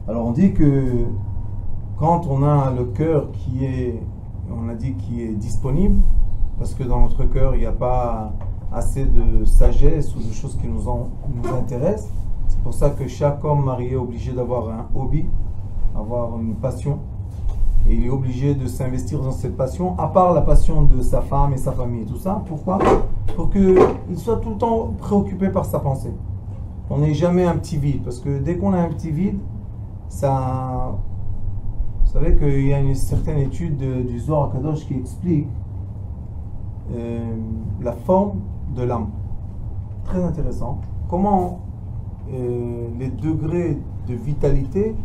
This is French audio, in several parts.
Alors on dit que quand on a le cœur qui est, on a dit qui est disponible, parce que dans notre cœur il n'y a pas assez de sagesse ou de choses qui nous intéressent, c'est pour ça que chaque homme marié est obligé d'avoir un hobby, avoir une passion, et il est obligé de s'investir dans cette passion, à part la passion de sa femme et sa famille et tout ça. Pourquoi? Pour qu'il soit tout le temps préoccupé par sa pensée. On n'est jamais un petit vide, parce que dès qu'on a un petit vide, ça... Vous savez qu'il y a une certaine étude du Zohar HaKadosh qui explique la forme de l'âme. Très intéressant. Comment les degrés de vitalité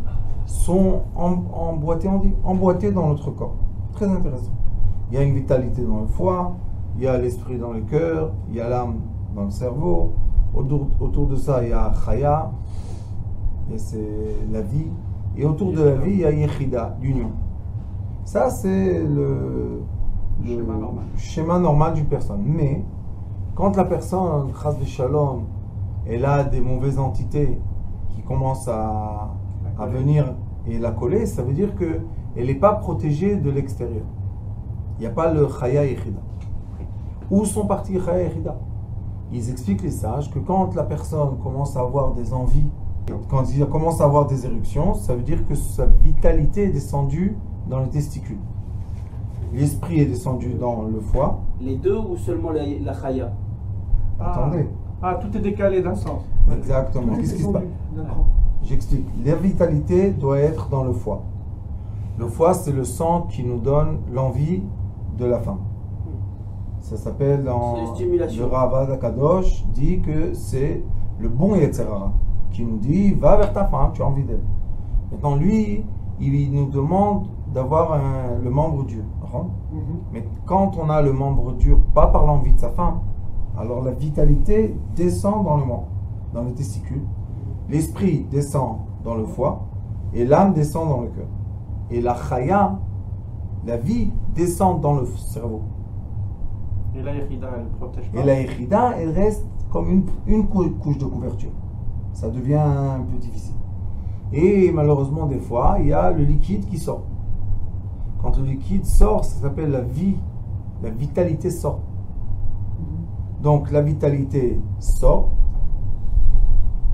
sont emboîtés dans notre corps. Très intéressant. Il y a une vitalité dans le foie, il y a l'esprit dans le cœur, il y a l'âme dans le cerveau. Autour de ça, il y a Chaya, et c'est la vie. Et autour de la vie, il y a Yechida, l'union. Ça, c'est le schéma normal d'une personne. Mais, quand la personne, Chas v'Shalom, elle a des mauvaises entités qui commencent à venir et la coller, ça veut dire qu'elle n'est pas protégée de l'extérieur. Il n'y a pas le Chaya Yechida. Où sont partis Chaya Yechida? Ils expliquent, les sages, que quand la personne commence à avoir des envies, quand il commence à avoir des éruptions, ça veut dire que sa vitalité est descendue dans les testicules. L'esprit est descendu dans le foie. Les deux ou seulement la Chaya? Attendez. Tout est décalé d'un sens. Exactement. Qu'est-ce qui se passe? J'explique. La vitalité doit être dans le foie. Le foie, c'est le sang qui nous donne l'envie de la faim. Ça s'appelle le Ravad HaKadosh dit que c'est le bon Yetzer Hara qui nous dit va vers ta femme, tu as envie d'elle. Maintenant lui, il nous demande d'avoir le membre dur. Mais quand on a le membre dur, pas par l'envie de sa femme, alors la vitalité descend dans les testicules, l'esprit descend dans le foie et l'âme descend dans le cœur. Et la Chaya, la vie, descend dans le cerveau. Et la Yechida, elle ne protège pas. Et la Yechida, elle reste comme une couche de couverture. Ça devient un peu difficile. Et malheureusement, des fois, il y a le liquide qui sort. Quand le liquide sort, ça s'appelle la vie. La vitalité sort. Donc la vitalité sort.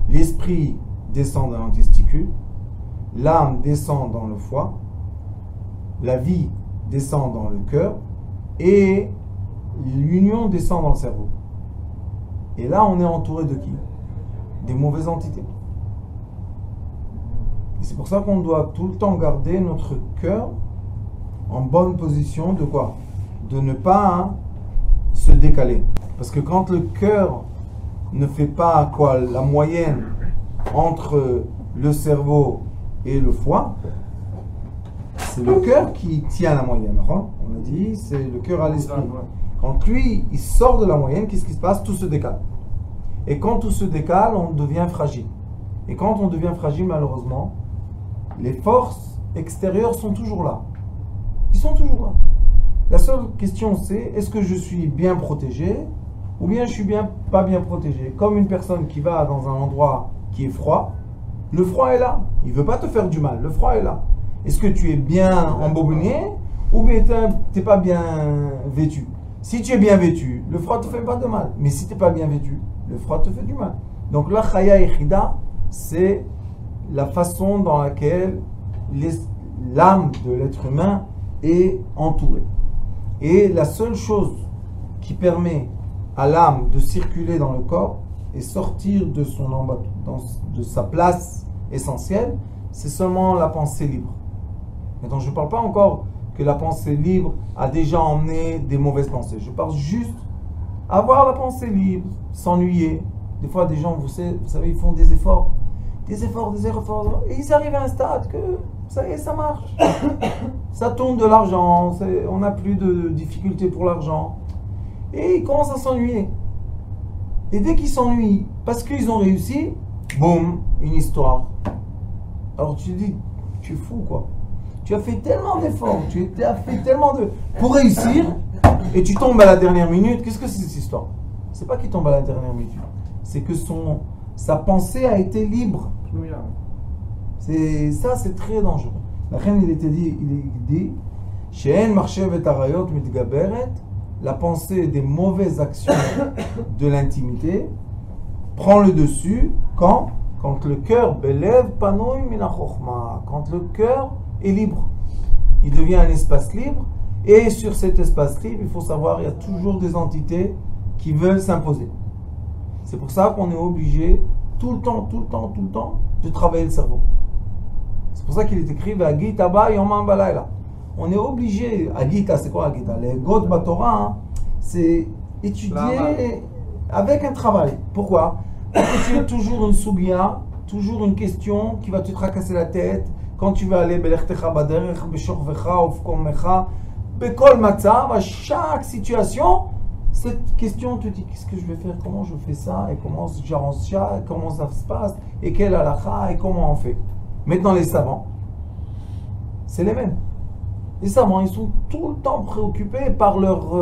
L'esprit descend dans le testicule. L'âme descend dans le foie. La vie descend dans le cœur. Et l'union descend dans le cerveau. Et là, on est entouré de qui? Des mauvaises entités. Et c'est pour ça qu'on doit tout le temps garder notre cœur en bonne position de quoi? De ne pas se décaler. Parce que quand le cœur ne fait pas quoi, la moyenne entre le cerveau et le foie, c'est le cœur qui tient la moyenne. On a dit, c'est le cœur à l'esprit. Quand lui, il sort de la moyenne, qu'est-ce qui se passe? Tout se décale. Et quand tout se décale, on devient fragile. Et quand on devient fragile, malheureusement, les forces extérieures sont toujours là. Ils sont toujours là. La seule question, c'est est-ce que je suis bien protégé ou bien je suis pas bien protégé? Comme une personne qui va dans un endroit qui est froid, le froid est là. Il ne veut pas te faire du mal. Le froid est là. Est-ce que tu es bien embobiné ou bien tu n'es pas bien vêtu? Si tu es bien vêtu, le froid ne te fait pas de mal. Mais si tu n'es pas bien vêtu, le froid te fait du mal. Donc la Chaya Yechida, c'est la façon dans laquelle l'âme de l'être humain est entourée. Et la seule chose qui permet à l'âme de circuler dans le corps et sortir de sa place essentielle, c'est seulement la pensée libre. Maintenant, je ne parle pas encore que la pensée libre a déjà emmené des mauvaises pensées. Je parle juste avoir la pensée libre, s'ennuyer. Des fois, des gens, vous savez, ils font des efforts, et ils arrivent à un stade que ça y est, ça marche. Ça tourne de l'argent, on n'a plus de difficultés pour l'argent. Et ils commencent à s'ennuyer. Et dès qu'ils s'ennuient, parce qu'ils ont réussi, boum, une histoire. Alors tu te dis, tu es fou quoi. Tu as fait tellement d'efforts, tu as fait tellement pour réussir, et tu tombes à la dernière minute. Qu'est-ce que c'est cette histoire? C'est pas qu'il tombe à la dernière minute, c'est que sa pensée a été libre. Ça, c'est très dangereux. La reine, il dit, She'en marchevet arayot mitgaberet, la pensée des mauvaises actions de l'intimité prend le dessus quand le cœur belev panoy min ha-chokhma, quand le cœur est libre. Il devient un espace libre, et sur cet espace libre, il faut savoir, il y a toujours des entités qui veulent s'imposer. C'est pour ça qu'on est obligé tout le temps de travailler le cerveau. C'est pour ça qu'il est écrit V'agita ba yomam balayla. On est obligé, Agita, c'est quoi Agita? Les God Batora, hein, c'est étudier avec un travail. Pourquoi? Parce que tu as toujours une soubia, toujours une question qui va te tracasser la tête. Quand tu vas aller Belechtecha baderech, Beshorvecha, Ofkommecha, Bekol Matzav, à chaque situation, cette question te dit qu'est-ce que je vais faire, comment je fais ça, et comment j'arrange ça, comment ça se passe, et quel halakha, et comment on fait. Maintenant, les savants, c'est les mêmes. Les savants, ils sont tout le temps préoccupés par leur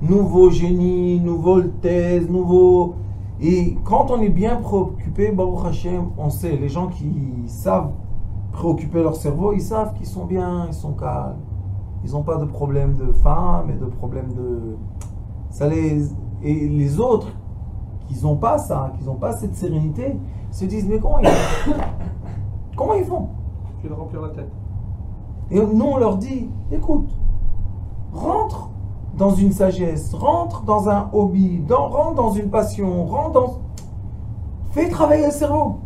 nouveau génie, nouveau thèse, nouveau... Et quand on est bien préoccupé, Baruch Hashem, on sait, les gens qui savent préoccuper leur cerveau, ils savent qu'ils sont bien, ils sont calmes. Ils n'ont pas de problème de faim, mais de problème de... Et les autres, qui n'ont pas ça, qui n'ont pas cette sérénité, se disent, mais comment ils font? Comment ils font? Tu veux remplir la tête. Et nous, on leur dit, écoute, rentre dans une sagesse, rentre dans un hobby, rentre dans une passion, fais travailler le cerveau.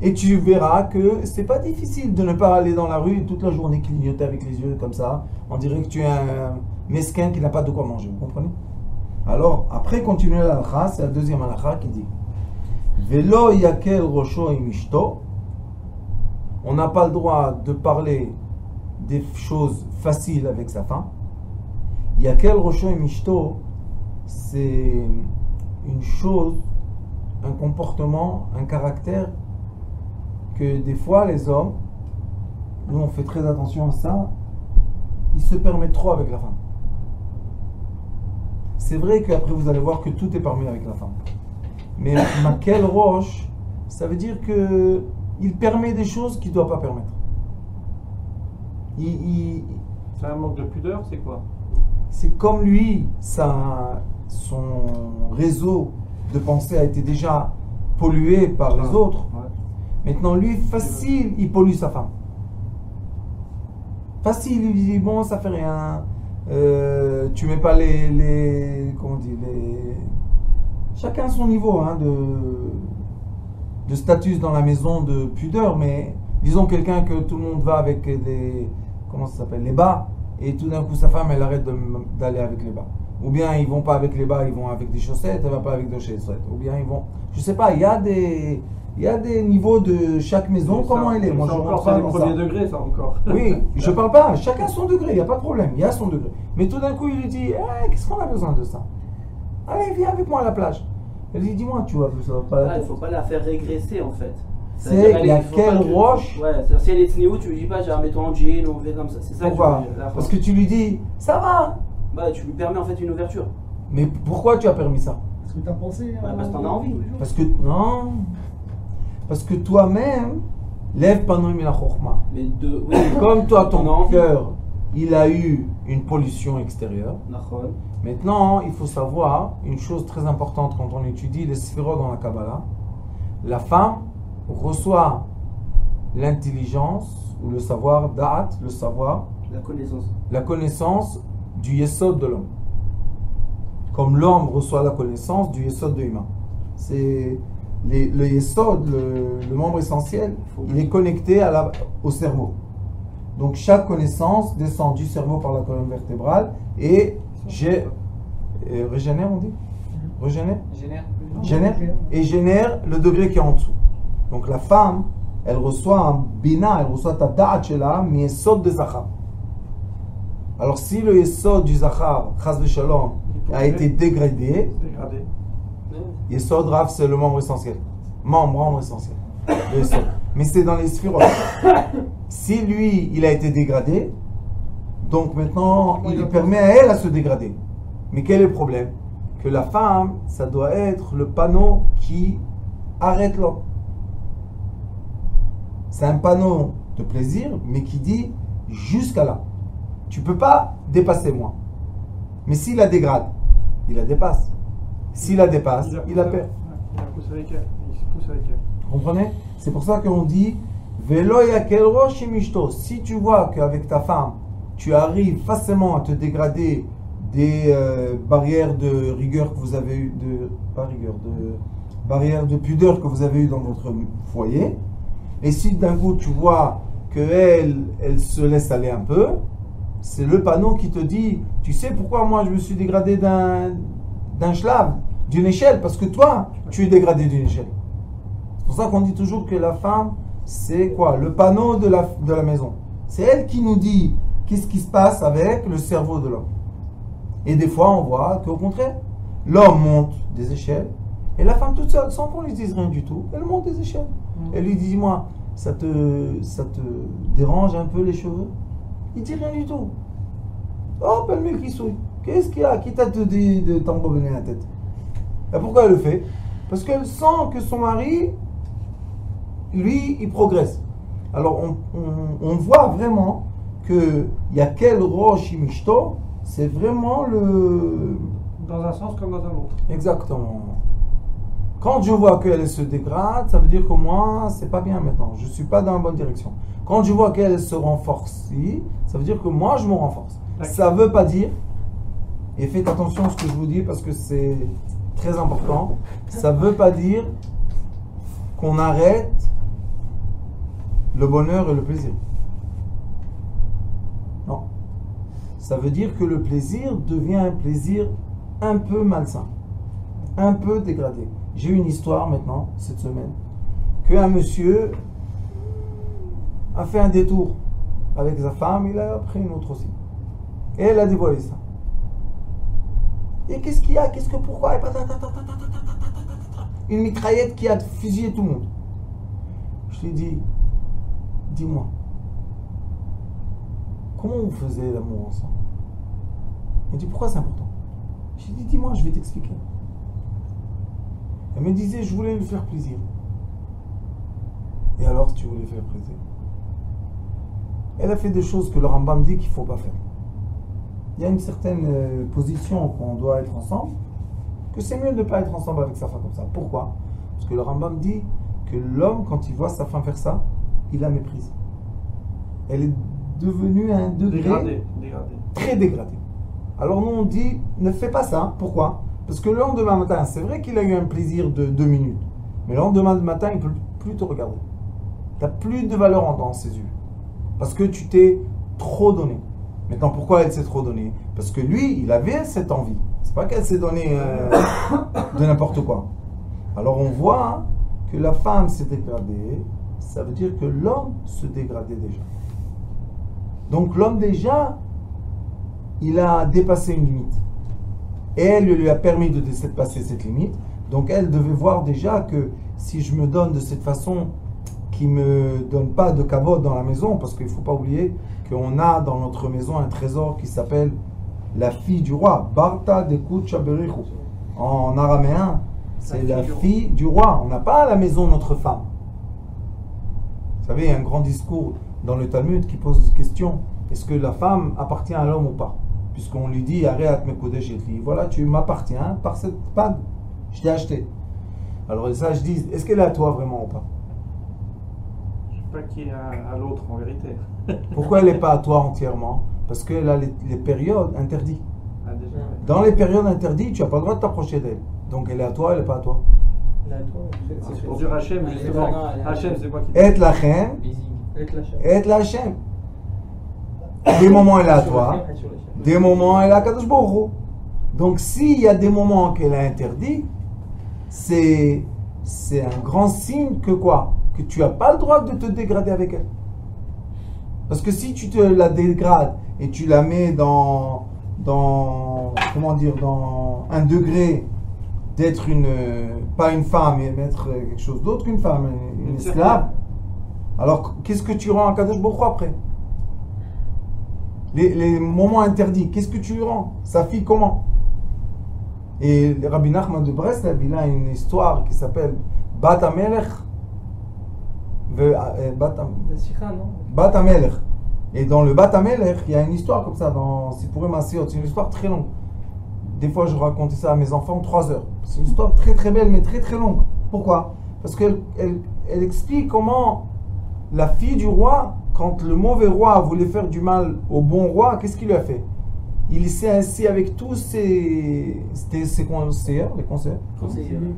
Et tu verras que c'est pas difficile de ne pas aller dans la rue toute la journée clignoter avec les yeux comme ça. On dirait que tu es un mesquin qui n'a pas de quoi manger, vous comprenez? Alors, après, continuer la halakha, c'est la deuxième halakha qui dit Velo yakel rosho imishto. On n'a pas le droit de parler des choses faciles avec sa femme. Yakel rosho imishto, c'est une chose, un comportement, un caractère que des fois les hommes, nous on fait très attention à ça, ils se permettent trop avec la femme. C'est vrai qu'après vous allez voir que tout est permis avec la femme. Mais Makel Roche, ça veut dire que il permet des choses qu'il ne doit pas permettre. C'est un manque de pudeur, c'est quoi? C'est comme lui, son réseau de pensée a été déjà pollué par les autres. Ouais. Maintenant, lui, facile, il pollue sa femme. Facile, il lui dit, bon, ça fait rien. Tu mets pas comment on dit, chacun son niveau hein, de statut dans la maison, de pudeur, mais disons quelqu'un que tout le monde va avec des, comment ça s'appelle, les bas, et tout d'un coup sa femme, elle arrête d'aller avec les bas. Ou bien ils vont pas avec les bas, ils vont avec des chaussettes, elle va pas avec des chaussettes. Ou bien ils vont, je sais pas, il y a des niveaux de chaque maison, ça, comment elle est. Moi, je rentre pas c'est dans le ça. premier degré, ça encore. Oui, je parle pas, chacun son degré, il n'y a pas de problème, il y a son degré. Mais tout d'un coup, il lui dit, qu'est-ce qu'on a besoin de ça? Allez, viens avec moi à la plage. Elle lui dit, dis-moi, tu vois, ça va pas... Ah, il ne faut pas la faire régresser en fait. C'est laquelle roche? Ouais, c'est-à-dire si elle est tnéou, tu lui dis pas, mets-toi en jean ou fais comme ça. C'est ça pourquoi? que tu veux dire. Parce que tu lui dis, ça va. Bah, tu lui permets en fait une ouverture. Mais pourquoi tu as permis ça? Parce que t'as pensé. Parce que t'en as envie. Parce que, non. Parce que toi-même, lève panoï mina chokhma. Mais oui. Comme toi, T'en as ton envie. cœur, il a eu une pollution extérieure. Nachon. Maintenant, il faut savoir une chose très importante quand on étudie les sphérot dans la Kabbalah. La femme reçoit l'intelligence ou le savoir, da'at, le savoir, la connaissance du yesod de l'homme. Comme l'homme reçoit la connaissance du yesod de l'humain. C'est le yesod, le membre essentiel, il est connecté au cerveau. Donc chaque connaissance descend du cerveau par la colonne vertébrale et régénère, on dit? Régénère? Génère et génère le degré qui est en dessous. Donc la femme, elle reçoit un bina, elle reçoit ta da'at shela, mi yesod de zachar. Alors si le yesod du zachar, chas de shalom, a été dégradé, yesod rav c'est le membre essentiel. Membre essentiel. Le yesod. Mais c'est dans les sphérot. Si lui, il a été dégradé, donc maintenant, il permet à elle à se dégrader. Mais quel est le problème? Que la femme, ça doit être le panneau qui arrête l'homme. C'est un panneau de plaisir, mais qui dit jusqu'à là. Tu ne peux pas dépasser moi. Mais s'il la dégrade, il la dépasse. S'il la dépasse, il la perd. Il la pousse avec elle. Il se pousse avec elle. Vous comprenez? C'est pour ça qu'on dit Velo yakel rosh imishto. Si tu vois qu'avec ta femme, tu arrives facilement à te dégrader des barrières de rigueur que vous avez eues, de barrières de pudeur que vous avez eues dans votre foyer, et si d'un coup tu vois qu'elle se laisse aller un peu, c'est le panneau qui te dit, tu sais pourquoi moi je me suis dégradé d'un schlave, d'une échelle, parce que toi, tu es dégradé d'une échelle. C'est pour ça qu'on dit toujours que la femme, c'est quoi? Le panneau de la maison. C'est elle qui nous dit qu'est-ce qui se passe avec le cerveau de l'homme. Et des fois, on voit qu'au contraire, l'homme monte des échelles, et la femme toute seule, sans qu'on lui dise rien du tout, elle monte des échelles. Elle lui dit, dis-moi, ça te dérange un peu les cheveux? Il dit rien du tout. Oh, le mec qui souille. Qu'est-ce qu'il y a? Qui t'a dit de t'embobiner la tête? Et pourquoi elle le fait? Parce qu'elle sent que son mari, lui, il progresse. Alors, on voit vraiment qu'il y a quel roche imishto, c'est vraiment le... Dans un sens comme dans un autre. Exactement. Quand je vois qu'elle se dégrade, ça veut dire que moi, c'est pas bien maintenant. Je suis pas dans la bonne direction. Quand je vois qu'elle se renforce, ça veut dire que moi, je me renforce. Ça veut pas dire, et faites attention à ce que je vous dis parce que c'est très important, ça veut pas dire qu'on arrête le bonheur et le plaisir. Non. Ça veut dire que le plaisir devient un plaisir un peu malsain, un peu dégradé. J'ai eu une histoire maintenant, cette semaine, qu'un monsieur a fait un détour avec sa femme, il a pris une autre aussi. Et elle a dévoilé ça. Et qu'est-ce qu'il y a? Pourquoi? Une mitraillette qui a fusillé tout le monde. Je lui ai dit, dis-moi, comment vous faisiez l'amour ensemble? Il m'a dit, pourquoi c'est important? J'ai dit, dis-moi, je vais t'expliquer. Elle me disait, je voulais lui faire plaisir. Et alors, tu voulais faire plaisir? Elle a fait des choses que le Rambam dit qu'il ne faut pas faire. Il y a une certaine position qu'on doit être ensemble, que c'est mieux de ne pas être ensemble avec sa femme comme ça. Pourquoi? Parce que le Rambam dit que l'homme, quand il voit sa femme faire ça, il la méprise. Elle est devenue à un degré très dégradé. Alors nous on dit, ne fais pas ça. Pourquoi? Parce que le lendemain matin, c'est vrai qu'il a eu un plaisir de 2 minutes, mais le lendemain matin, il ne peut plus te regarder. Tu n'as plus de valeur dans ses yeux. Parce que tu t'es trop donné. Maintenant, pourquoi elle s'est trop donnée? Parce que lui, il avait cette envie. C'est pas qu'elle s'est donnée de n'importe quoi. Alors on voit que la femme s'est dégradée, ça veut dire que l'homme se dégradait déjà. Donc l'homme déjà, il a dépassé une limite. Et elle lui a permis de dépasser cette limite. Donc elle devait voir déjà que si je me donne de cette façon, qui ne me donne pas de kavod dans la maison, parce qu'il ne faut pas oublier qu'on a dans notre maison un trésor qui s'appelle la fille du roi, Barta de Kutchaberichu. En araméen, c'est la fille du roi. On n'a pas à la maison notre femme. Vous savez, il y a un grand discours dans le Talmud qui pose cette question, est-ce que la femme appartient à l'homme ou pas? Puisqu'on lui dit, arrête me kodesh et li, voilà, tu m'appartiens par cette bague, je t'ai acheté. Alors les sages disent, est-ce qu'elle est à toi vraiment ou pas? Pas qui est à l'autre en vérité. Pourquoi elle n'est pas à toi entièrement? Parce qu'elle a les périodes interdites. Ah, déjà, ouais. Dans les périodes interdites, tu n'as pas le droit de t'approcher d'elle. Donc elle est à toi, elle n'est pas à toi. C'est pour dire Hachem, justement. Hachem, c'est quoi qui dit? Et lachem, et lachem. Des moments elle est à toi, des moments elle est à Kadosh Baruch Hu. Donc s'il y a des moments qu'elle a interdit, c'est un grand signe que quoi? Que tu n'as pas le droit de te dégrader avec elle. Parce que si tu te la dégrades et tu la mets dans comment dire, dans un degré d'être pas une femme, mais mettre quelque chose d'autre qu'une femme, une esclave, alors qu'est-ce que tu rends à Kadosh Baruch Hu après? Les moments interdits, qu'est-ce que tu lui rends? Sa fille comment? Et Rabbi Nachman de Breslev, il a une histoire qui s'appelle Bat HaMelech Bat Amelech. Et dans le Bat Amelech, il y a une histoire comme ça, dans Sipurim Maasiot, c'est une histoire très longue. Des fois, je racontais ça à mes enfants 3 heures. C'est une histoire très très belle, mais très très longue. Pourquoi? Parce qu'elle explique comment la fille du roi, quand le mauvais roi voulait faire du mal au bon roi, qu'est-ce qu'il lui a fait? Il s'est assis avec tous ses conseillers,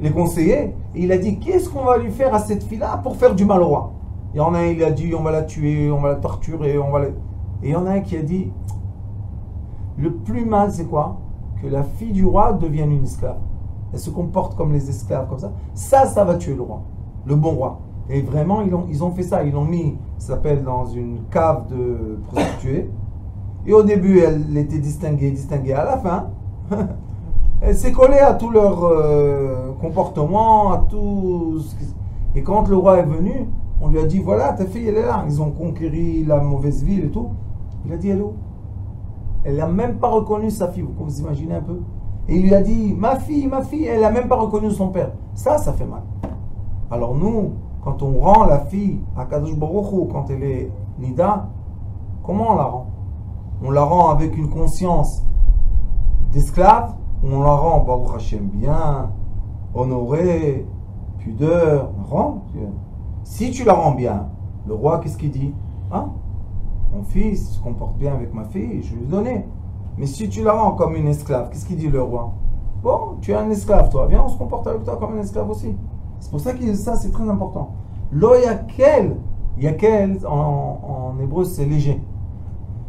les conseillers, et il a dit, qu'est-ce qu'on va lui faire à cette fille-là pour faire du mal au roi? Il y en a un, il a dit, on va la tuer, on va la torturer, et il y en a un qui a dit, le plus mal, c'est quoi? Que la fille du roi devienne une esclave. Elle se comporte comme les esclaves, comme ça. Ça va tuer le roi, le bon roi. Et vraiment, ils ont fait ça. Ils l'ont mis, ça s'appelle, dans une cave de prostituées. Et au début, elle était distinguée. À la fin, elle s'est collée à tout leur comportement, à tout ce qui... Et quand le roi est venu, on lui a dit, voilà, ta fille, elle est là. Ils ont conquéri la mauvaise ville et tout. Il a dit, elle est où? Elle n'a même pas reconnu sa fille. Vous imaginez un peu? Et il lui a dit, ma fille, elle n'a même pas reconnu son père. Ça fait mal. Alors nous, quand on rend la fille à Kadosh Baruch Hu, quand elle est Nida, comment on la rend? On la rend avec une conscience d'esclave, ou on la rend, Baruch Hashem, bien, honorée, pudeur, si tu la rends bien, le roi, qu'est-ce qu'il dit? Hein? Mon fils se comporte bien avec ma fille, je vais lui donner. Mais si tu la rends comme une esclave, qu'est-ce qu'il dit le roi? Bon, tu es un esclave, toi, viens, on se comporte avec toi comme un esclave aussi. C'est pour ça que ça, c'est très important. Lo yakel, en hébreu, c'est léger.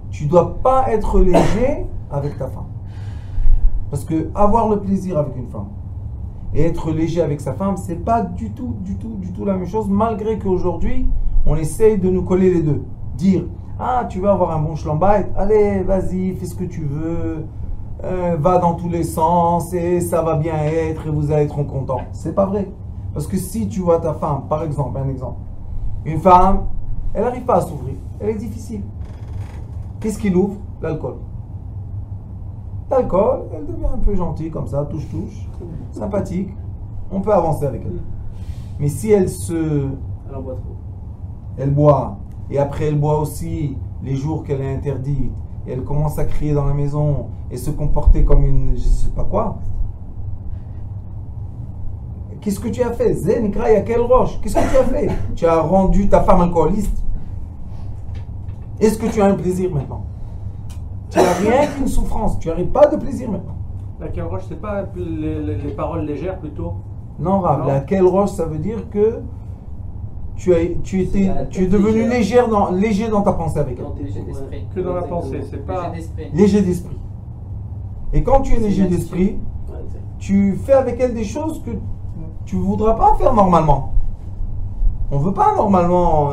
Tu ne dois pas être léger avec ta femme. Parce que avoir le plaisir avec une femme et être léger avec sa femme, c'est pas du tout la même chose, malgré qu'aujourd'hui, on essaye de nous coller les deux. Dire, ah, tu veux avoir un bon schlambayt, allez, vas-y, fais ce que tu veux, va dans tous les sens et ça va bien être et vous allez être contents. C'est pas vrai. Parce que si tu vois ta femme, par exemple, une femme, elle n'arrive pas à s'ouvrir, elle est difficile. Qu'est-ce qui l'ouvre? L'alcool. L'alcool, elle devient un peu gentille comme ça, touche, sympathique, on peut avancer avec elle. Mais si elle boit, et après elle boit aussi les jours qu'elle est interdite, et elle commence à crier dans la maison, et se comporter comme une je sais pas quoi, qu'est-ce que tu as fait? Zenikra, à quelle roche? Qu'est-ce que tu as fait? Tu as rendu ta femme alcooliste? Est-ce que tu as un plaisir maintenant? Tu n'as rien qu'une souffrance, tu n'arrives pas de plaisir maintenant. La quelle roche, c'est pas les paroles légères plutôt? Non, Rav, la quelle roche, ça veut dire que tu es devenu léger dans ta pensée avec elle. Que dans la pensée, c'est pas... Léger d'esprit. Et quand tu es léger d'esprit, tu fais avec elle des choses que tu ne voudras pas faire normalement. On ne veut pas normalement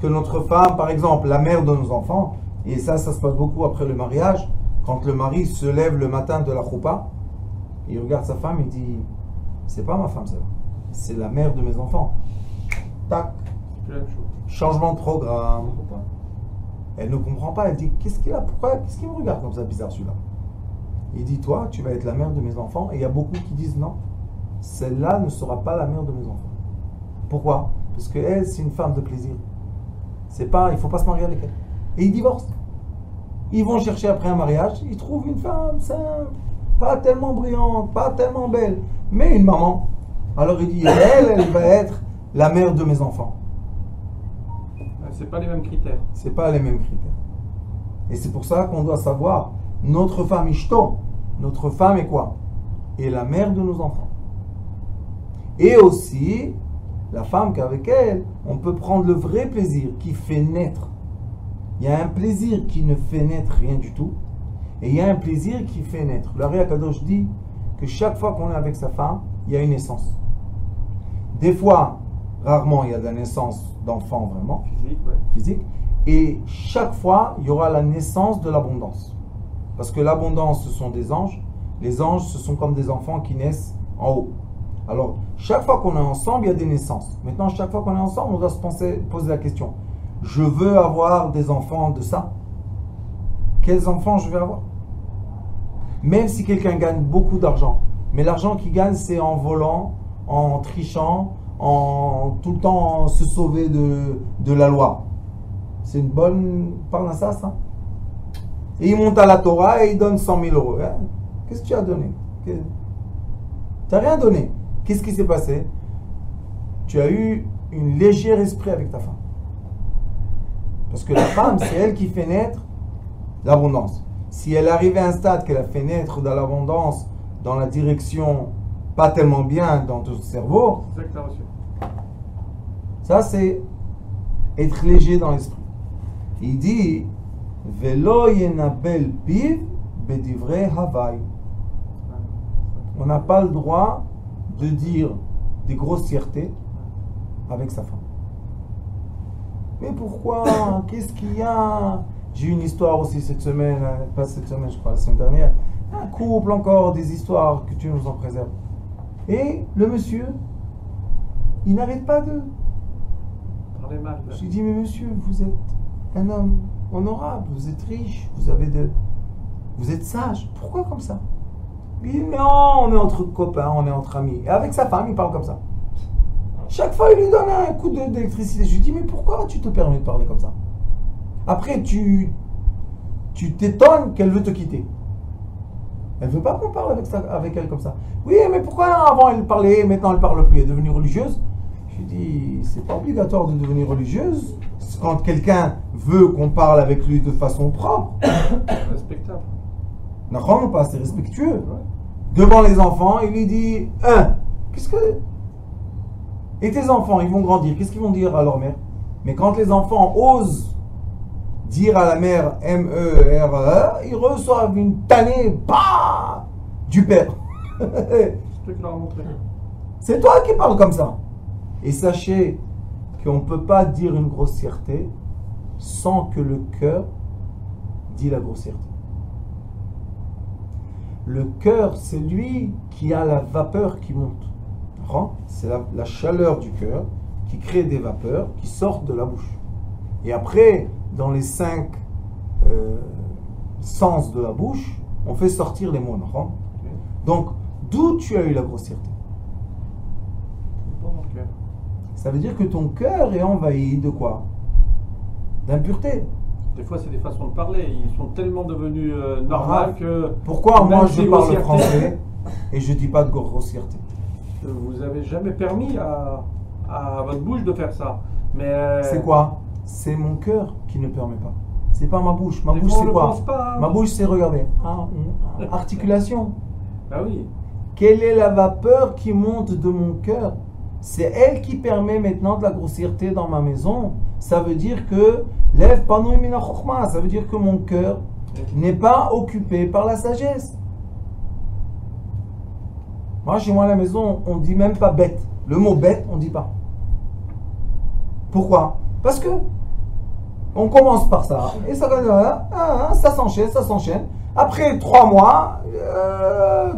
que notre femme, par exemple, la mère de nos enfants, et ça se passe beaucoup après le mariage, quand le mari se lève le matin de la choupa, il regarde sa femme et dit, c'est pas ma femme, c'est la mère de mes enfants. Tac. Changement de programme. Elle ne comprend pas, elle dit, qu'est-ce qu'il a, pourquoi, qu'est-ce qu'il me regarde comme ça bizarre celui-là? Il dit, toi, tu vas être la mère de mes enfants, et il y a beaucoup qui disent, non, celle-là ne sera pas la mère de mes enfants. Pourquoi? Parce qu'elle, c'est une femme de plaisir. Il ne faut pas se marier avec elle. Et ils divorcent. Ils vont chercher après un mariage, ils trouvent une femme simple, pas tellement brillante, pas tellement belle, mais une maman. Alors il dit, elle va être la mère de mes enfants. C'est pas les mêmes critères. C'est pas les mêmes critères. Et c'est pour ça qu'on doit savoir, notre femme Ishto, notre femme est quoi? Est la mère de nos enfants. Et aussi, la femme qu'avec elle, on peut prendre le vrai plaisir qui fait naître. Il y a un plaisir qui ne fait naître rien du tout. Et il y a un plaisir qui fait naître. Le Ari Akadosh dit que chaque fois qu'on est avec sa femme, il y a une naissance. Des fois, rarement, il y a de la naissance d'enfants vraiment. Physique. Et chaque fois, il y aura la naissance de l'abondance. Parce que l'abondance, ce sont des anges. Les anges, ce sont comme des enfants qui naissent en haut. Alors, chaque fois qu'on est ensemble, il y a des naissances. Maintenant, chaque fois qu'on est ensemble, on doit se poser la question. Je veux avoir des enfants de ça. Quels enfants je vais avoir? Même si quelqu'un gagne beaucoup d'argent. Mais l'argent qu'il gagne, c'est en volant, en trichant, tout le temps se sauver de la loi. C'est une bonne parnassa, ça. Et il monte à la Torah et il donne 100 000 euros. Hein? Qu'est-ce que tu as donné? Tu n'as rien donné. Qu'est-ce qui s'est passé? Tu as eu une légère esprit avec ta femme. Parce que la femme, c'est elle qui fait naître l'abondance. Si elle arrive à un stade qu'elle a fait naître de l'abondance dans la direction pas tellement bien dans ton cerveau, C'est ça que tu as reçu. Ça c'est être léger dans l'esprit. Il dit Velo yenabel piv bedivre havai. On n'a pas le droit de dire des grossièretés avec sa femme. Mais pourquoi? Qu'est-ce qu'il y a? J'ai eu une histoire aussi cette semaine, pas cette semaine, je crois, la semaine dernière. Un couple encore, des histoires, que tu nous en préserves. Et le monsieur, il n'arrête pas de... Parler mal. Je lui dis, mais monsieur, vous êtes un homme honorable, vous êtes riche, vous êtes sage. Pourquoi comme ça? Il dit, non, on est entre copains, on est entre amis. Et avec sa femme, il parle comme ça. Chaque fois, il lui donne un coup d'électricité. Je lui dis, mais pourquoi tu te permets de parler comme ça? Après, tu t'étonnes qu'elle veut te quitter. Elle ne veut pas qu'on parle avec elle comme ça. Oui, mais pourquoi avant elle parlait, maintenant elle parle plus, elle est devenue religieuse? Je lui dis, c'est pas obligatoire de devenir religieuse. Quand quelqu'un veut qu'on parle avec lui de façon propre. Respectable. Non, pas, c'est respectueux. Devant les enfants, il lui dit, qu'est-ce que... Et tes enfants, ils vont grandir, qu'est-ce qu'ils vont dire à leur mère? Mais quand les enfants osent dire à la mère M-E-R-E, ils reçoivent une tannée du père. C'est toi qui parles comme ça. Et sachez qu'on ne peut pas dire une grossièreté sans que le cœur dise la grossièreté. Le cœur, c'est lui qui a la vapeur qui monte. C'est la chaleur du cœur qui crée des vapeurs qui sortent de la bouche. Et après, dans les 5 sens de la bouche, on fait sortir les mots. Donc, d'où tu as eu la grossièreté? Ça veut dire que ton cœur est envahi de quoi? D'impureté. Des fois, c'est des façons de parler. Ils sont tellement devenus normales que... Pourquoi moi je parle français et je ne dis pas de grossièreté? Vous n'avez jamais permis à votre bouche de faire ça. Mais c'est quoi? C'est mon cœur qui ne permet pas. C'est pas ma bouche. Ma bouche, c'est quoi? Ma bouche, c'est regarder. Articulation. Ah oui. Quelle est la vapeur qui monte de mon cœur? C'est elle qui permet maintenant de la grossièreté dans ma maison. Ça veut dire que lève panoui mina chokhma. Ça veut dire que mon cœur n'est pas occupé par la sagesse. Moi, chez moi à la maison, on ne dit même pas bête. Le mot bête, on ne dit pas. Pourquoi? Parce que on commence par ça. Et ça s'enchaîne, ça s'enchaîne. Après 3 mois,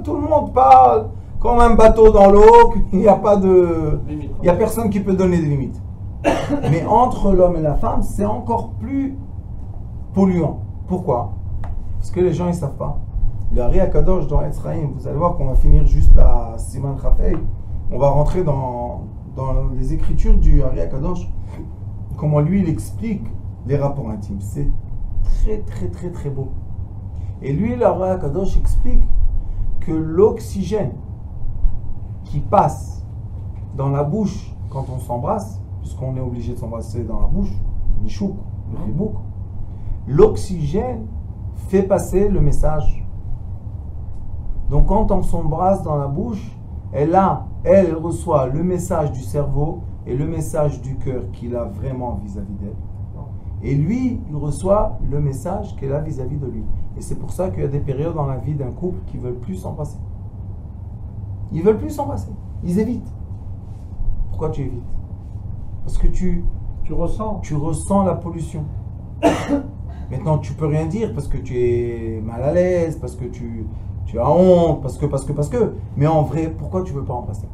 tout le monde parle comme un bateau dans l'eau. Il n'y a pas de... Il n'y a personne qui peut donner des limites. Mais entre l'homme et la femme, c'est encore plus polluant. Pourquoi? Parce que les gens, ils ne savent pas. Le Hari Akadosh dans Etzraïm, vous allez voir qu'on va finir juste à Siman Chafei. On va rentrer dans les écritures du Hari Akadosh. Comment lui, il explique les rapports intimes. C'est très, très, très, très beau. Et lui, le Hari Akadosh explique que l'oxygène qui passe dans la bouche quand on s'embrasse, puisqu'on est obligé de s'embrasser dans la bouche, Nishouk, le Chibouk, l'oxygène fait passer le message. Donc quand on s'embrasse dans la bouche, elle reçoit le message du cerveau et le message du cœur qu'il a vraiment vis-à-vis d'elle. Et lui, il reçoit le message qu'elle a vis-à-vis de lui. Et c'est pour ça qu'il y a des périodes dans la vie d'un couple qui ne veulent plus s'embrasser. Ils ne veulent plus s'embrasser. Ils évitent. Pourquoi tu évites? Parce que tu ressens la pollution. Maintenant, tu ne peux rien dire parce que tu es mal à l'aise, parce que tu as honte, parce que. Mais en vrai, pourquoi tu ne veux pas embrasser?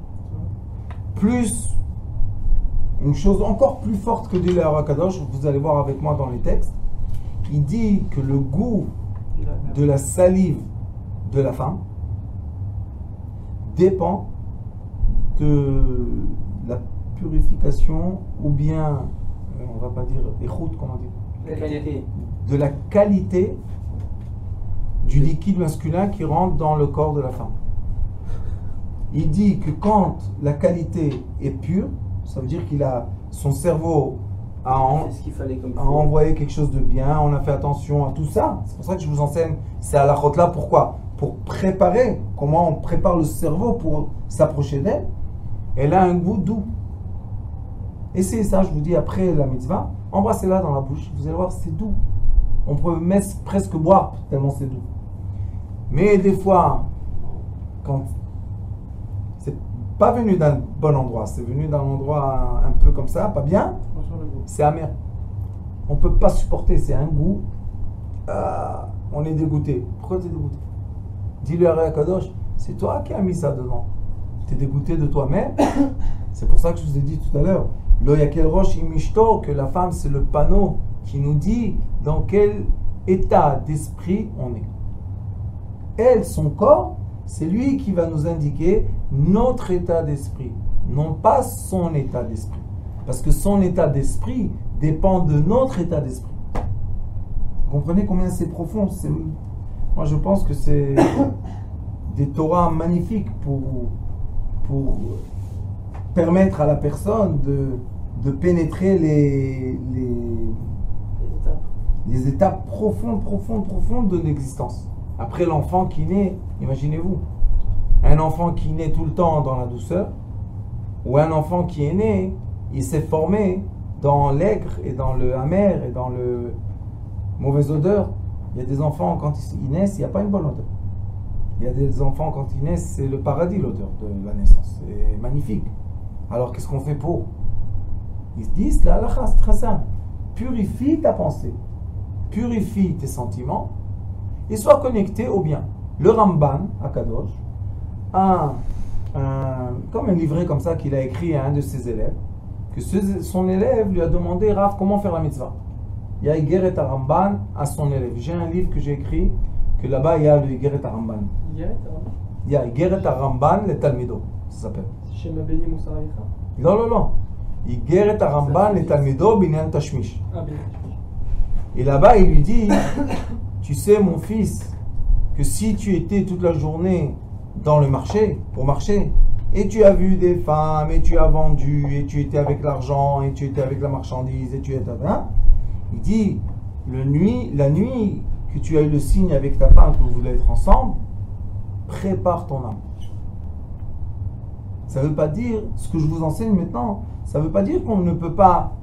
Plus, une chose encore plus forte que dit le Hari Akadosh, vous allez voir avec moi dans les textes, il dit que le goût de la salive de la femme dépend de purification ou bien, on va pas dire écoute, comment dire, La qualité. de la qualité du liquide masculin qui rentre dans le corps de la femme. Il dit que quand la qualité est pure, ça veut dire qu'il a son cerveau C'est ce qu'il fallait comme a envoyé quelque chose de bien, on a fait attention à tout ça. C'est pour ça que je vous enseigne, c'est à la là. Pourquoi? Pour préparer, comment on prépare le cerveau pour s'approcher d'elle. Elle a un goût doux. Essayez ça, je vous dis, après la mitzvah, embrassez-la dans la bouche, vous allez voir, c'est doux. On peut presque boire tellement c'est doux. Mais des fois, quand c'est pas venu d'un bon endroit, c'est venu d'un endroit un peu comme ça, pas bien, c'est amer. On ne peut pas supporter, c'est un goût. On est dégoûté. Pourquoi tu es dégoûté? Dis-le à Kadosh, c'est toi qui as mis ça dedans. Tu es dégoûté de toi-même. C'est pour ça que je vous ai dit tout à l'heure, Loyakel Rosh Imishto, que la femme c'est le panneau qui nous dit dans quel état d'esprit on est. Elle, son corps, c'est lui qui va nous indiquer notre état d'esprit, non pas son état d'esprit. Parce que son état d'esprit dépend de notre état d'esprit. Vous comprenez combien c'est profond? Moi, je pense que c'est des Torahs magnifiques pour permettre à la personne de pénétrer les étapes profondes de l'existence. Après l'enfant qui naît, imaginez-vous, un enfant qui naît tout le temps dans la douceur, ou un enfant qui est né, il s'est formé dans l'aigre et dans le amer et dans le mauvaise odeur. Il y a des enfants, quand ils naissent, il n'y a pas une bonne odeur. Il y a des enfants, quand ils naissent, c'est le paradis, l'odeur de la naissance. C'est magnifique. Alors, qu'est-ce qu'on fait pour? Ils disent, la halakha, c'est très simple. Purifie ta pensée. Purifie tes sentiments et sois connecté au bien. Le Ramban, à Kadosh, a comme un livret comme ça qu'il a écrit à un de ses élèves, que son élève lui a demandé, Rav, comment faire la mitzvah? Il y a Igeret Ramban à son élève. J'ai un livre que j'ai écrit, que là-bas il y a le Igeret Ramban. Il y a Igeret Ramban, le Talmido, ça s'appelle. Chez ma béni Moussa Ravicha. Non. Igeret Ramban, le Talmido, Binyan Tashmish. Ah, bien. Et là-bas il lui dit, tu sais mon fils, que si tu étais toute la journée dans le marché, pour marcher, et tu as vu des femmes, et tu as vendu, et tu étais avec l'argent, et tu étais avec la marchandise, et tu étais... Hein? Il dit, la nuit que tu as eu le signe avec ta femme, que vous voulez être ensemble, prépare ton âme. Ça ne veut pas dire, ce que je vous enseigne maintenant, ça ne veut pas dire qu'on ne peut pas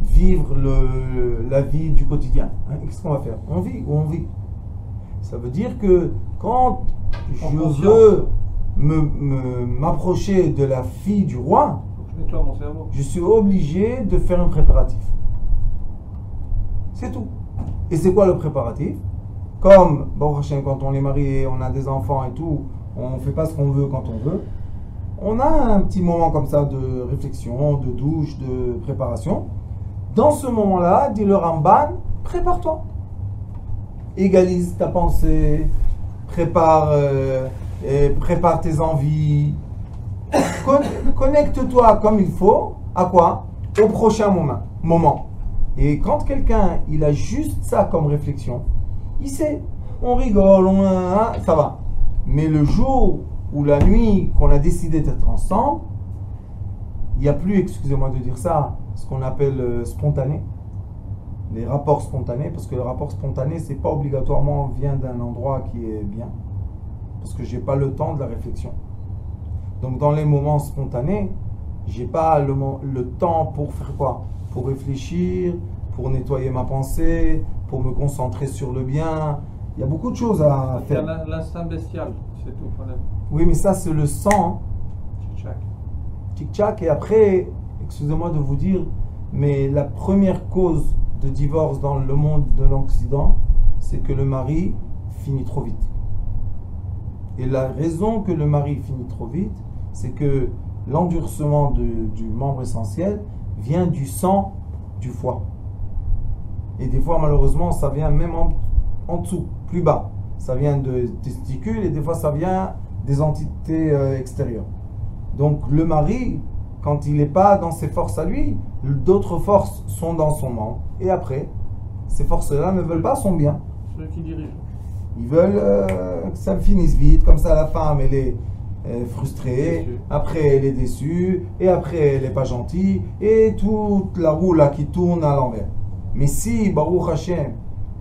vivre la vie du quotidien. Hein? Qu'est-ce qu'on va faire? On vit ou on vit? Ça veut dire que quand je veux m'approcher de la fille du roi, je suis obligé de faire un préparatif. C'est tout. Et c'est quoi le préparatif? Comme, bon, quand on est marié, on a des enfants et tout, on ne fait pas ce qu'on veut quand on veut. On a un petit moment comme ça de réflexion, de douche, de préparation. Dans ce moment-là, dit le Ramban, prépare-toi. Égalise ta pensée, prépare tes envies. Connecte-toi comme il faut, à quoi? Au prochain moment. Et quand quelqu'un, il a juste ça comme réflexion, il sait, on rigole, ça va. Mais le jour ou la nuit qu'on a décidé d'être ensemble, il n'y a plus, excusez-moi de dire ça, ce qu'on appelle spontané, les rapports spontanés, parce que le rapport spontané, c'est pas obligatoirement vient d'un endroit qui est bien, parce que j'ai pas le temps de la réflexion. Donc dans les moments spontanés, j'ai pas le temps pour faire quoi? Pour réfléchir, pour nettoyer ma pensée, pour me concentrer sur le bien. Il y a beaucoup de choses à faire. Il y a l'instinct bestial, c'est tout. Oui, mais ça c'est le sang. Tic-tac. Tic-tac. Et après, excusez-moi de vous dire, mais la première cause de divorce dans le monde de l'Occident, c'est que le mari finit trop vite. Et la raison que le mari finit trop vite, c'est que l'endurcissement du membre essentiel vient du sang du foie. Et des fois, malheureusement, ça vient même en dessous, plus bas. Ça vient de testicules et des fois, ça vient des entités extérieures. Donc, le mari, quand il n'est pas dans ses forces à lui, d'autres forces sont dans son membre. Et après, ces forces-là ne veulent pas son bien. Ceux qui dirigent. Ils veulent que ça finisse vite, comme ça la femme elle est frustrée, Déçue. après elle est déçue, et après elle n'est pas gentille, et toute la roue là qui tourne à l'envers. Mais si, Baruch Hashem,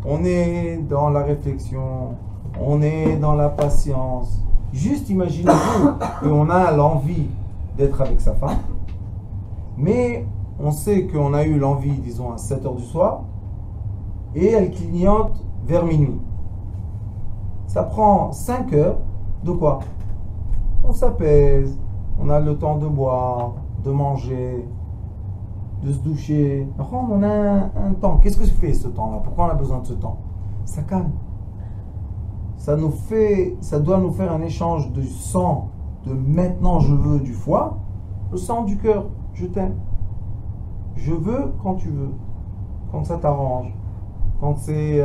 on est dans la réflexion, on est dans la patience, juste imaginez-vous qu'on a l'envie d'être avec sa femme, mais on sait qu'on a eu l'envie, disons, à 7 heures du soir, et elle clignote vers minuit. Ça prend 5 heures de quoi? On s'apaise, on a le temps de boire, de manger, de se doucher. On a un temps. Qu'est-ce que fait ce temps-là? Pourquoi on a besoin de ce temps? Ça calme. Ça doit nous faire un échange de sang, de maintenant je veux du foie, le sang du cœur, je t'aime. Je veux quand tu veux, quand ça t'arrange, quand c'est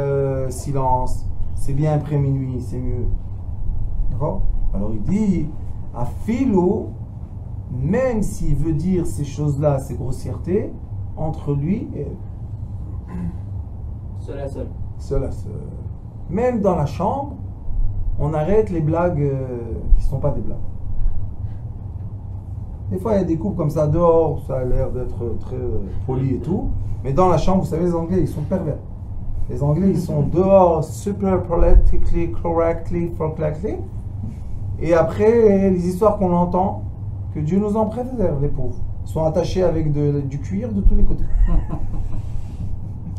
silence, c'est bien après minuit, c'est mieux. D'accord? Alors il dit, à philo, même s'il veut dire ces choses-là, ces grossièretés, entre lui et elle. Seul à seul. Seul à seul. Même dans la chambre, on arrête les blagues qui ne sont pas des blagues. Des fois, il y a des couples comme ça dehors, ça a l'air d'être très poli et tout. Mais dans la chambre, vous savez, les Anglais, ils sont pervers. Les Anglais, ils sont dehors, super politically, correctly, et après, les histoires qu'on entend, que Dieu nous en préserve, les pauvres. Ils sont attachés avec du cuir de tous les côtés.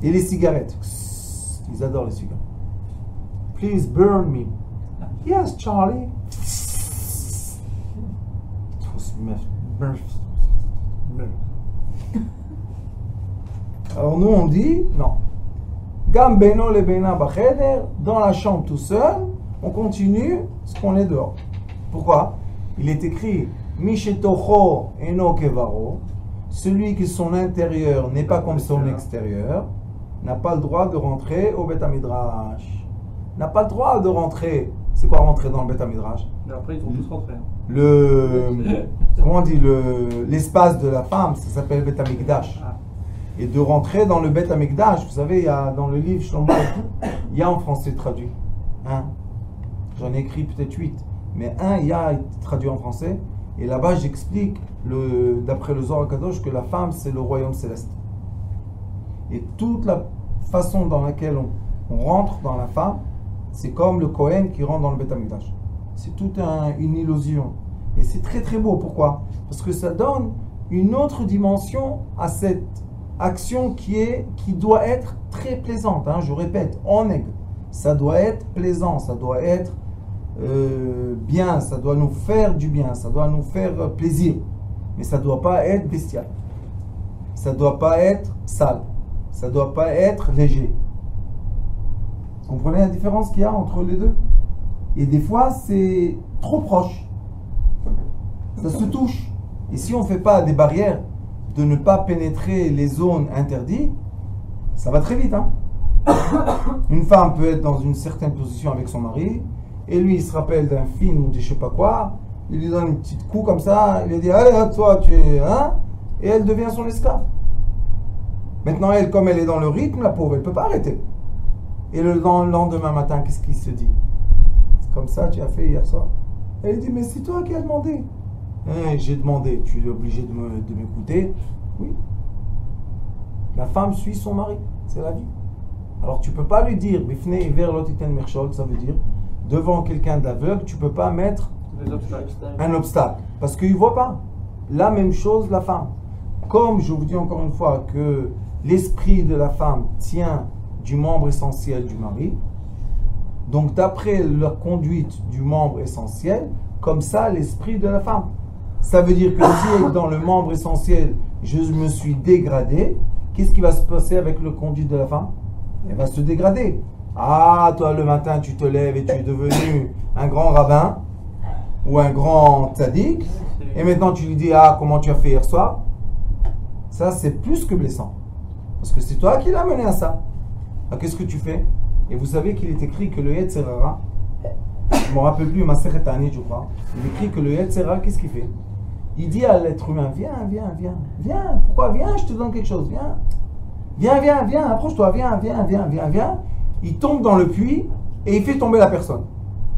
Et les cigarettes. Ils adorent les cigarettes. Please burn me. Yes, Charlie. Alors nous, on dit, non. Gambeno le bena bacheder, dans la chambre tout seul, on continue ce qu'on est dehors. Pourquoi? Il est écrit Mishetocho eno kevaro, celui qui son intérieur n'est pas comme son extérieur, n'a pas le droit de rentrer au Beth Midrash. N'a pas le droit de rentrer. C'est quoi rentrer dans le Beth Midrash? Mais après, ils sont tous rentrés. Comment on dit, l'espace de la femme, ça s'appelle Beth Amikdash. Ah. Et de rentrer dans le Beth Amikdash, vous savez, il y a dans le livre Shlomo, il y a en français traduit. Hein? J'en ai écrit peut-être 8. Mais il y a traduit en français. Et là-bas, j'explique, d'après le Zohar Kadosh, que la femme, c'est le royaume céleste. Et toute la façon dans laquelle on rentre dans la femme, c'est comme le Kohen qui rentre dans le Beth Amikdash. C'est toute une illusion. Et c'est très très beau. Pourquoi? Parce que ça donne une autre dimension à cette action qui doit être très plaisante. Hein, je répète, en aigle. Ça doit être plaisant, ça doit être bien, ça doit nous faire du bien, ça doit nous faire plaisir. Mais ça ne doit pas être bestial. Ça ne doit pas être sale. Ça ne doit pas être léger. Vous comprenez la différence qu'il y a entre les deux? Et des fois, c'est trop proche. Ça se touche. Et si on ne fait pas des barrières de ne pas pénétrer les zones interdites, ça va très vite. Hein? Une femme peut être dans une certaine position avec son mari, et lui, il se rappelle d'un film ou de je sais pas quoi, il lui donne une petite coup comme ça, il lui dit « Allez, toi, tu es... Hein ?» Et elle devient son esclave. Maintenant, elle, comme elle est dans le rythme, la pauvre, elle ne peut pas arrêter. Et le lendemain matin, qu'est-ce qu'il se dit? C'est comme ça, tu as fait hier soir. Elle dit, mais c'est toi qui as demandé. J'ai demandé, tu es obligé de m'écouter. Oui. La femme suit son mari, c'est la vie. Alors tu ne peux pas lui dire, Bifne Iver Lotiten Mershol, ça veut dire, devant quelqu'un d'aveugle, tu ne peux pas mettre un obstacle. Parce qu'il ne voit pas. La même chose, la femme. Comme je vous dis encore une fois que l'esprit de la femme tient du membre essentiel du mari, donc d'après la conduite du membre essentiel, comme ça l'esprit de la femme. Ça veut dire que si dans le membre essentiel, je me suis dégradé, qu'est-ce qui va se passer avec le conduite de la femme? Elle va se dégrader. Ah, toi le matin tu te lèves et tu es devenu un grand rabbin ou un grand tzaddik, et maintenant tu lui dis, ah, comment tu as fait hier soir? Ça c'est plus que blessant. Parce que c'est toi qui l'as mené à ça. Alors qu'est-ce que tu fais? Et vous savez qu'il est écrit que le Yetzer Hara, je ne me rappelle plus, Masechet Ta'anit, je crois, il est écrit que le Yetzer Hara, qu'est-ce qu'il fait? Il dit à l'être humain, viens, pourquoi? Viens, je te donne quelque chose, viens, approche-toi, viens. Il tombe dans le puits et il fait tomber la personne.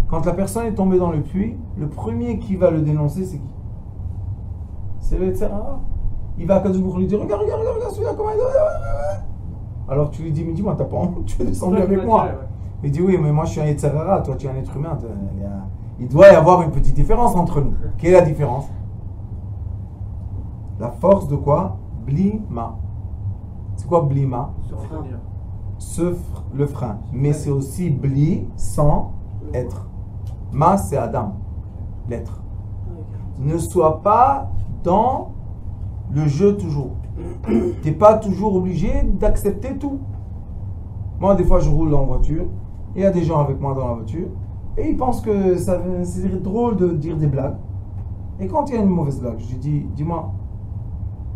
Quand la personne est tombée dans le puits, le premier qui va le dénoncer, c'est qui? C'est le Yetzer Hara. Il va à Kadosh Baruch Hu lui dire, regarde celui-là, comment il est. Alors tu lui dis, mais dis-moi, t'as pas honte, tu es descendu avec moi. Il dit, oui, mais moi je suis un Yetzer Hara, toi tu es un être humain. Il doit y avoir une petite différence entre nous. Quelle est la différence? La force de quoi? Blima. C'est quoi blima? Le frein. Mais c'est aussi bli, sans être. Ma, c'est Adam, l'être. Ne sois pas dans le jeu toujours. Tu n'es pas toujours obligé d'accepter tout. Moi, des fois, je roule en voiture. Il y a des gens avec moi dans la voiture. Et ils pensent que c'est drôle de dire des blagues. Et quand il y a une mauvaise blague, je lui dis, dis-moi,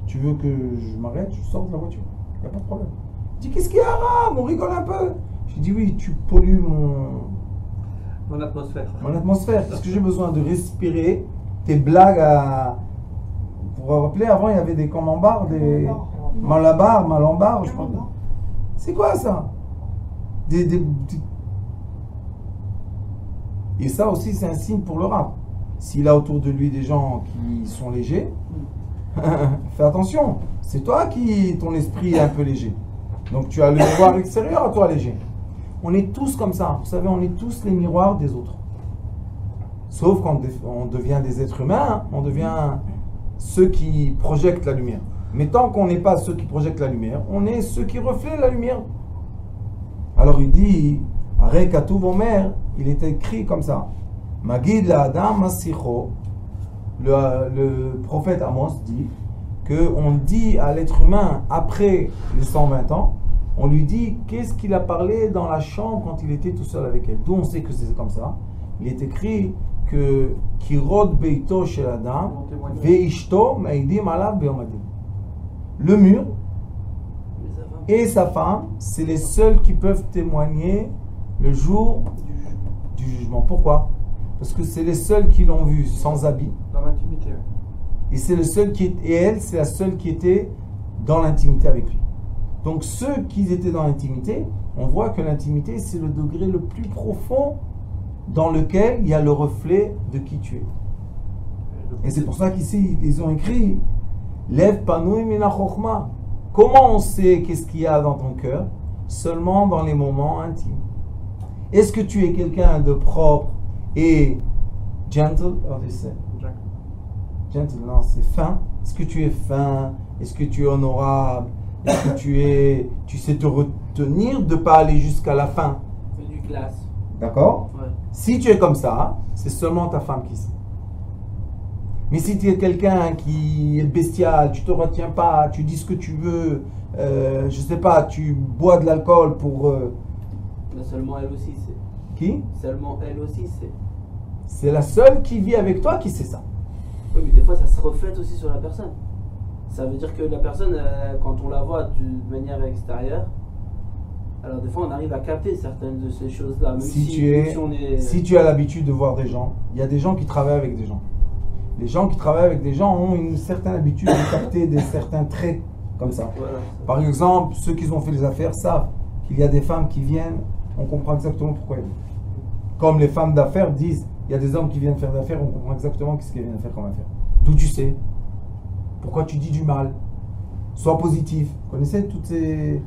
tu veux que je m'arrête, je sors de la voiture. Il n'y a pas de problème. Il dit, qu'est-ce qu'il y a, Aram? On rigole un peu. Je dis, oui, tu pollues mon atmosphère. Mon atmosphère. Parce que j'ai besoin de respirer tes blagues à... Vous vous rappelez, avant, il y avait des camemberts, des malambars, je crois. C'est quoi ça? Et ça aussi, c'est un signe pour le rap. S'il a autour de lui des gens qui sont légers, fais attention. C'est toi ton esprit est un peu léger. Donc tu as le miroir extérieur à toi léger. On est tous comme ça. Vous savez, on est tous les miroirs des autres. Sauf quand on devient des êtres humains, on devient ceux qui projettent la lumière. Mais tant qu'on n'est pas ceux qui projettent la lumière, on est ceux qui reflètent la lumière. Alors il dit, Arei Katuv Omer, il est écrit comme ça. Magid la Adam Masicho, le prophète Amos dit qu'on dit à l'être humain après les 120 ans, on lui dit qu'est-ce qu'il a parlé dans la chambre quand il était tout seul avec elle. D'où on sait que c'est comme ça. Il est écrit que Kirod Beito Shel Adam Veishto Meidim Alav Be'yom Hadin. Le mur et sa femme, c'est les seuls qui peuvent témoigner le jour du jugement. Pourquoi? Parce que c'est les seuls qui l'ont vu sans habit. Dans l'intimité. Et c'est le seul et elle, c'est la seule qui était dans l'intimité avec lui. Donc ceux qui étaient dans l'intimité, on voit que l'intimité, c'est le degré le plus profond dans lequel il y a le reflet de qui tu es. Et c'est pour ça qu'ici, ils ont écrit Lev Panoui Mina Chochma. Comment on sait qu'est-ce qu'il y a dans ton cœur? Seulement dans les moments intimes. Est-ce que tu es quelqu'un de propre et gentle? Gentle, non, c'est fin. Est-ce que tu es fin? Est-ce que tu es honorable? Est-ce que tu sais te retenir de ne pas aller jusqu'à la fin? C'est du classe. D'accord? Ouais. Si tu es comme ça, c'est seulement ta femme qui sait. Mais si tu es quelqu'un qui est bestial, tu ne te retiens pas, tu dis ce que tu veux, je ne sais pas, tu bois de l'alcool pour... Mais seulement elle aussi sait. Qui? Seulement elle aussi sait. C'est la seule qui vit avec toi qui sait ça. Oui, mais des fois ça se reflète aussi sur la personne. Ça veut dire que la personne, quand on la voit de manière extérieure, alors des fois on arrive à capter certaines de ces choses-là. Même si tu as l'habitude de voir des gens, il y a des gens qui travaillent avec des gens. Les gens qui travaillent avec des gens ont une certaine habitude de capter certains traits comme ça. Voilà. Par exemple, ceux qui ont fait les affaires savent qu'il y a des femmes qui viennent, on comprend exactement pourquoi elles viennent. Comme les femmes d'affaires disent, il y a des hommes qui viennent faire d'affaires, on comprend exactement ce qu'ils viennent faire comme affaire. D'où tu sais? Pourquoi tu dis du mal? Sois positif. Vous connaissez toutes ces...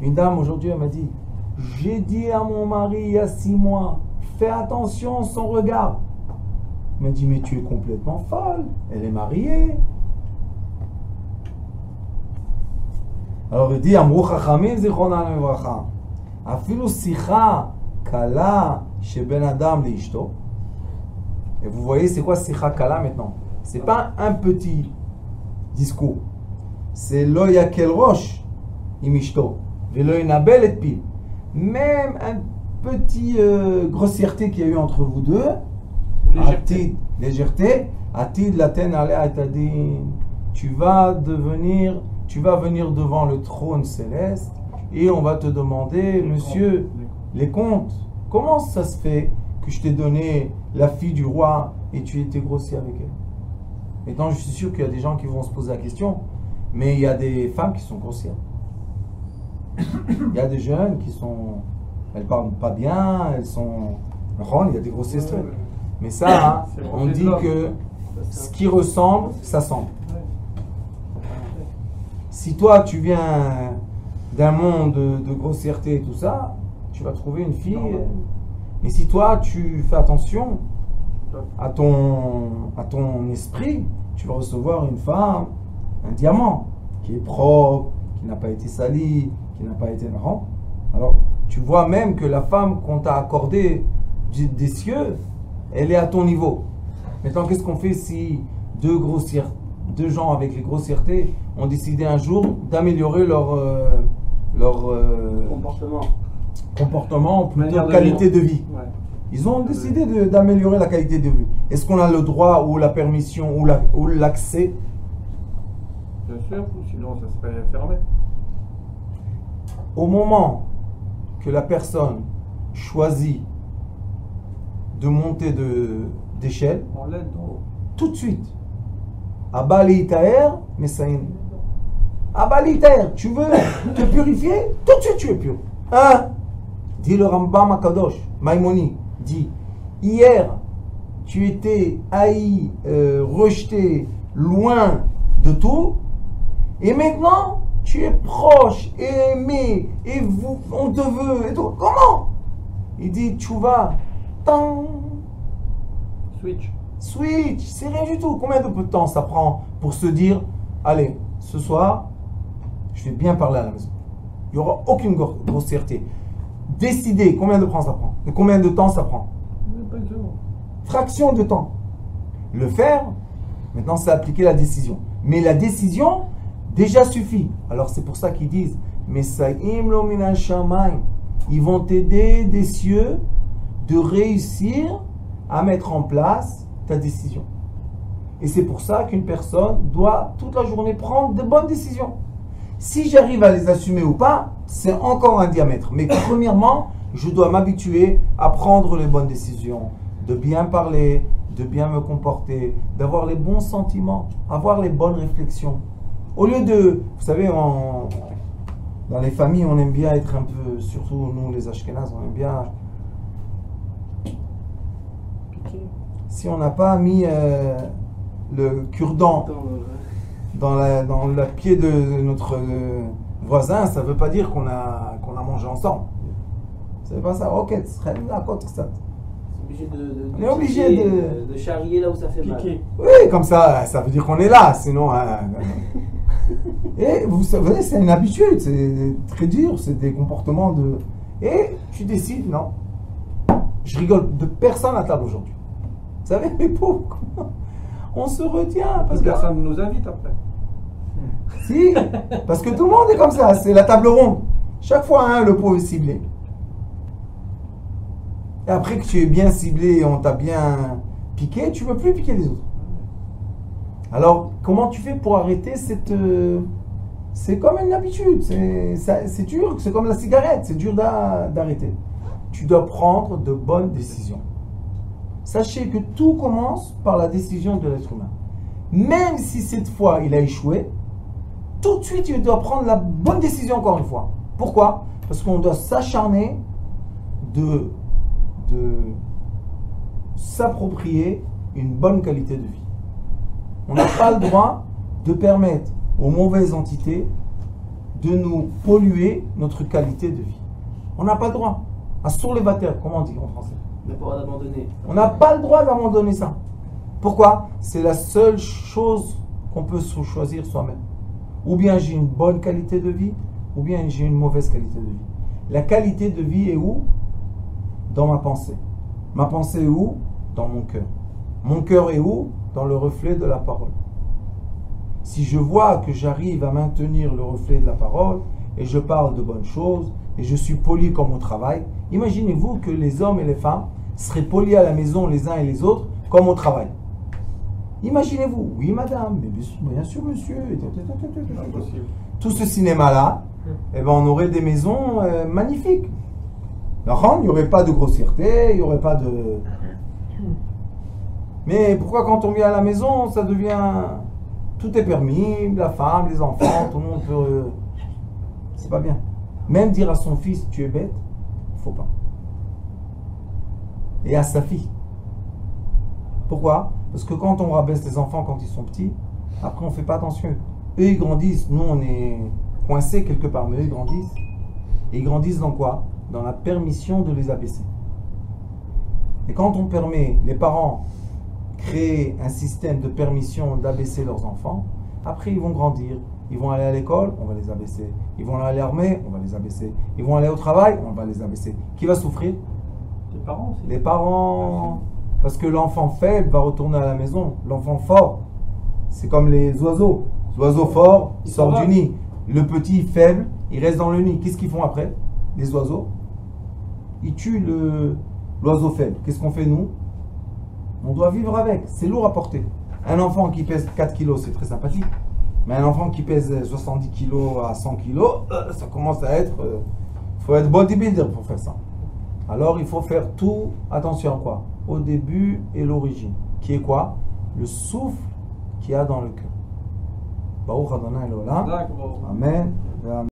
Une dame aujourd'hui, elle m'a dit, j'ai dit à mon mari il y a 6 mois, fais attention à son regard. Il m'a dit, mais tu es complètement folle. Elle est mariée. Alors il dit, Amrou Chachamim zichronam livracha. Afilu sicha kala sheben adam leishto. Et vous voyez, c'est quoi sicha kala maintenant? C'est pas un petit discours. C'est lo yakel rosh imishto. Velo inabel et pi. Même un petit grossièreté qu'il y a eu entre vous deux. Légèreté. Atid laten alea et adin. Tu vas venir devant le trône céleste et on va te demander, monsieur, les comptes. Comment ça se fait que je t'ai donné la fille du roi et tu étais grossier avec elle? Maintenant, je suis sûr qu'il y a des gens qui vont se poser la question, mais il y a des femmes qui sont grossières. Il y a des jeunes qui sont... Elles parlent pas bien, elles sont... Il y a des grossesses. Ouais. Mais ça, C'est on le dit l'homme. que ce qui ressemble, ça semble. Si toi, tu viens d'un monde de grossièreté et tout ça, tu vas trouver une fille. Mais si toi, tu fais attention à ton esprit, tu vas recevoir une femme, un diamant, qui est propre, qui n'a pas été sali, qui n'a pas été marrant. Alors, tu vois même que la femme qu'on t'a accordée des cieux, elle est à ton niveau. Maintenant, qu'est-ce qu'on fait si deux gens avec les grossièretés ont décidé un jour d'améliorer leur comportement, ou plutôt Manière de qualité vivre. de vie. Ouais. Ils ont décidé d'améliorer la qualité de vie. Est-ce qu'on a le droit ou la permission ou l'accès? Bien sûr, sinon ça serait fermé. Au moment que la personne choisit de monter d'échelle, On l'aide dans tout de suite, Abali Taher, Messaïn. Abali Taher, tu veux te purifier? Tout de suite tu es pur. Hein? Dit le Rambam Akadosh, Maïmoni, dit, hier tu étais haï, rejeté, loin de tout, et maintenant tu es proche et aimé, et on te veut, et tout. Comment? Il dit, tchouva, tant. Switch, c'est rien du tout. Combien de peu de temps ça prend pour se dire, allez, ce soir, je vais bien parler à la maison. Il n'y aura aucune grossièreté. Décider combien de temps ça prend. Et combien de temps ça prend. Fraction de temps. Le faire, maintenant c'est appliquer la décision. Mais la décision, déjà suffit. Alors c'est pour ça qu'ils disent, Mesaïm lo min shamayim. Ils vont t'aider des cieux de réussir à mettre en place ta décision. Et c'est pour ça qu'une personne doit toute la journée prendre de bonnes décisions. Si j'arrive à les assumer ou pas, c'est encore un diamètre. Mais premièrement, je dois m'habituer à prendre les bonnes décisions, de bien parler, de bien me comporter, d'avoir les bons sentiments, avoir les bonnes réflexions. Au lieu de, vous savez, dans les familles, on aime bien être un peu, surtout nous les Ashkénazes, on aime bien... Si on n'a pas mis le cure-dent dans le pied de notre voisin, ça ne veut pas dire qu'on a mangé ensemble. C'est pas ça. Ok, ça. On est obligé de charrier là où ça fait mal. Oui, comme ça veut dire qu'on est là. Sinon, et vous savez, c'est une habitude, c'est très dur, c'est des comportements de. Et tu décides, non. Je rigole de personne à table aujourd'hui. Vous savez, les pauvres, on se retient. Parce que personne ne nous invite après. Si, parce que tout le monde est comme ça, c'est la table ronde. Chaque fois, le pot est ciblé. Et après que tu es bien ciblé et on t'a bien piqué, tu ne veux plus piquer les autres. Alors, comment tu fais pour arrêter cette... c'est comme une habitude, c'est dur, c'est comme la cigarette, c'est dur d'arrêter. Tu dois prendre de bonnes décisions. Sachez que tout commence par la décision de l'être humain. Même si cette fois il a échoué, tout de suite il doit prendre la bonne décision encore une fois. Pourquoi? Parce qu'on doit s'acharner de s'approprier une bonne qualité de vie. On n'a pas le droit de permettre aux mauvaises entités de nous polluer notre qualité de vie. On n'a pas le droit. Assur les vatères, comment on dit en français? On n'a pas le droit d'abandonner. On n'a pas le droit d'abandonner ça. Pourquoi? C'est la seule chose qu'on peut choisir soi-même. Ou bien j'ai une bonne qualité de vie, ou bien j'ai une mauvaise qualité de vie. La qualité de vie est où? Dans ma pensée. Ma pensée est où? Dans mon cœur. Mon cœur est où? Dans le reflet de la parole. Si je vois que j'arrive à maintenir le reflet de la parole, et je parle de bonnes choses, et je suis poli comme au travail, imaginez-vous que les hommes et les femmes seraient polis à la maison les uns et les autres comme au travail. Imaginez-vous, oui madame, mais bien sûr monsieur, tout ce cinéma-là, eh ben, on aurait des maisons magnifiques. Il n'y aurait pas de grossièreté, il n'y aurait pas de... Mais pourquoi quand on vient à la maison, ça devient... Tout est permis, la femme, les enfants, tout le monde peut... C'est pas bien. Même dire à son fils, tu es bête, faut pas. Et à sa fille. Pourquoi? Parce que quand on rabaisse les enfants quand ils sont petits, après on fait pas attention. Eux ils grandissent, nous on est coincés quelque part, mais eux ils grandissent. Et ils grandissent dans quoi? Dans la permission de les abaisser. Et quand on permet, les parents créer un système de permission d'abaisser leurs enfants, après ils vont grandir. Ils vont aller à l'école, on va les abaisser. Ils vont aller à l'armée, on va les abaisser. Ils vont aller au travail, on va les abaisser. Qui va souffrir? Les parents aussi. Les parents. Parce que l'enfant faible va retourner à la maison. L'enfant fort, c'est comme les oiseaux. L'oiseau fort sort du nid. Le petit faible, il reste dans le nid. Qu'est-ce qu'ils font après? Les oiseaux, ils tuent l'oiseau faible. Qu'est-ce qu'on fait nous? On doit vivre avec. C'est lourd à porter. Un enfant qui pèse 4 kilos, c'est très sympathique. Mais un enfant qui pèse 70 kilos à 100 kilos, ça commence à être... faut être bodybuilder pour faire ça. Alors il faut faire tout, attention à quoi? Au début et l'origine. Qui est quoi? Le souffle qu'il y a dans le cœur. Baruch Adonai Elohim. Amen. Amen.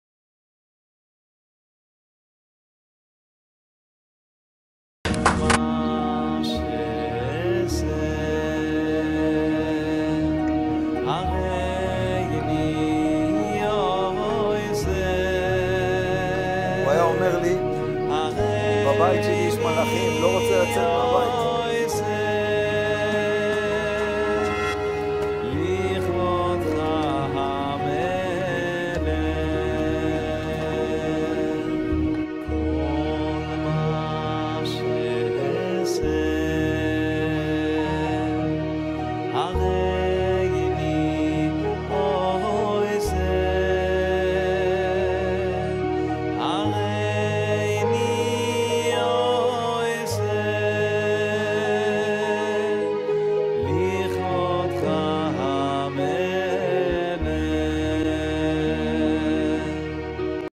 הוא היה אומר לי, בבית שלי יש מלאכים, לא רוצה לצאת מהבית.